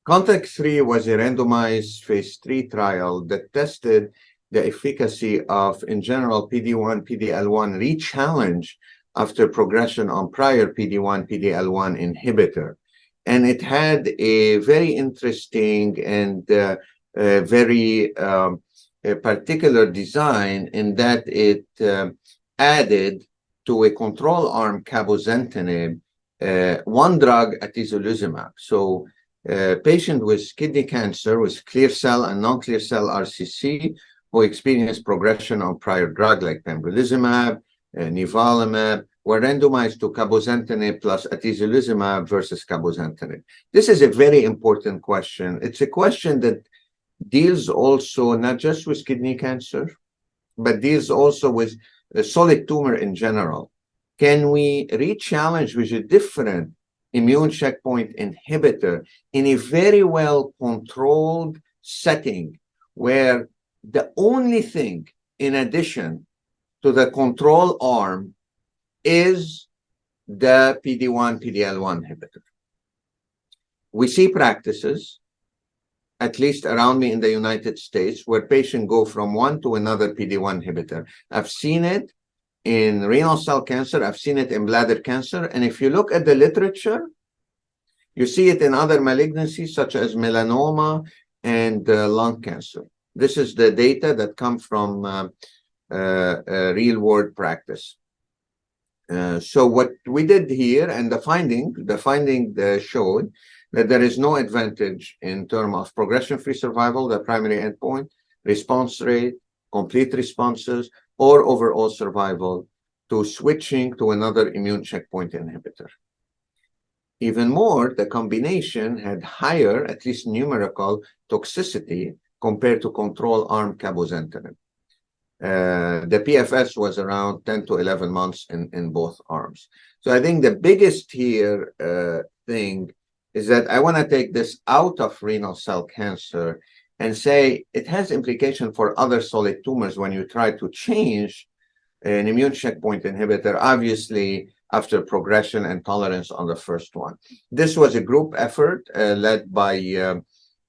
CONTACT-3 was a randomized phase 3 trial that tested the efficacy of, in general, PD-1, PD-L1 re-challenge after progression on prior PD-1, PD-L1 inhibitor. And it had a very interesting and very particular design in that it added to a control arm cabozantinib one drug, atezolizumab. So patient with kidney cancer with clear cell and non-clear cell RCC who experienced progression on prior drug like pembrolizumab, nivolumab, were randomized to cabozantinib plus atezolizumab versus cabozantinib. This is a very important question. It's a question that deals also not just with kidney cancer, but deals also with the solid tumor in general. Can we re-challenge with a different immune checkpoint inhibitor in a very well controlled setting where the only thing in addition to the control arm is the PD-1, PD-L1 inhibitor? We see practices, at least around me in the United States, where patients go from one to another PD-1 inhibitor. I've seen it in renal cell cancer. I've seen it in bladder cancer. And if you look at the literature, you see it in other malignancies such as melanoma and lung cancer. This is the data that come from real-world practice. So what we did here, and the finding showed that there is no advantage in terms of progression-free survival, the primary endpoint, response rate, complete responses, or overall survival to switching to another immune checkpoint inhibitor. Even more, the combination had higher, at least numerical, toxicity compared to control arm cabozantinib. The PFS was around 10 to 11 months in both arms. So I think the biggest here thing is that I want to take this out of renal cell cancer and say it has implication for other solid tumors when you try to change an immune checkpoint inhibitor, obviously after progression and tolerance on the first one. This was a group effort led by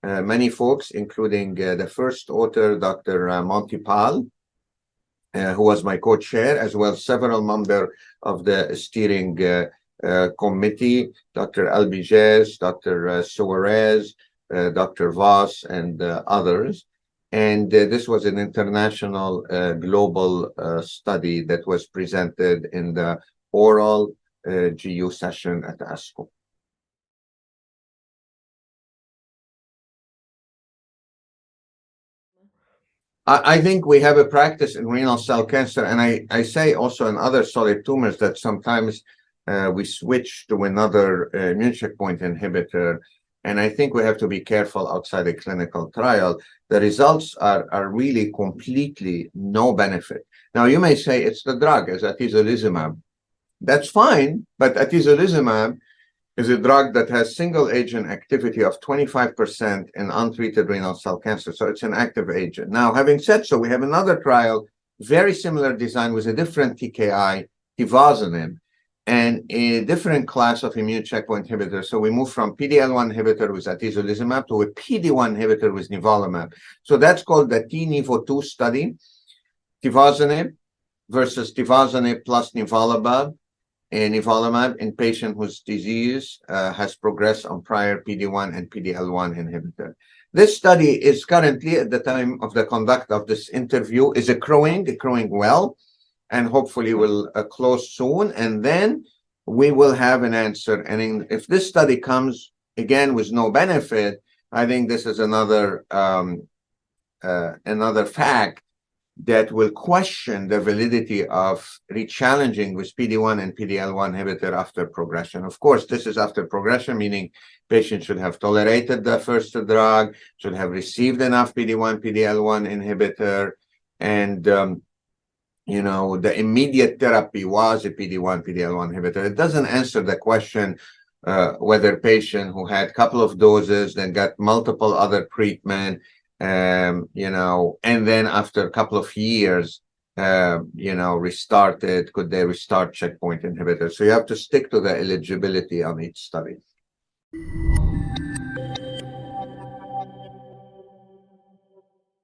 many folks, including the first author, Dr. Monty Pal, who was my co-chair, as well as several members of the steering committee, Dr. Albiges, Dr. Suarez, Dr. Voss, and others. And this was an international global study that was presented in the oral GU session at ASCO. I think we have a practice in renal cell cancer, and I say also in other solid tumors that sometimes we switch to another immune checkpoint inhibitor, and I think we have to be careful outside a clinical trial. The results are really completely no benefit. Now, you may say it's the drug, as atezolizumab. That's fine, but atezolizumab is a drug that has single agent activity of 25% in untreated renal cell cancer. So it's an active agent. Now, having said so, we have another trial, very similar design with a different TKI, cabozantinib, and a different class of immune checkpoint inhibitor. So we move from PD-L1 inhibitor with atezolizumab to a PD-1 inhibitor with nivolumab. So that's called the T-Nivo2 study, cabozantinib versus cabozantinib plus nivolumab. And nivolumab in patient whose disease has progressed on prior PD-1 and PD-L1 inhibitor. This study is currently, at the time of the conduct of this interview, is accruing well, and hopefully will close soon. And then we will have an answer. And if this study comes again with no benefit, I think this is another fact that will question the validity of re-challenging with PD-1 and PD-L1 inhibitor after progression. Of course, this is after progression, meaning patients should have tolerated the first drug, should have received enough PD-1, PD-L1 inhibitor, and you know, the immediate therapy was a PD-1, PD-L1 inhibitor. It doesn't answer the question whether patient who had a couple of doses, then got multiple other treatment, you know, and then after a couple of years, you know, restarted, could they restart checkpoint inhibitor? So you have to stick to the eligibility on each study.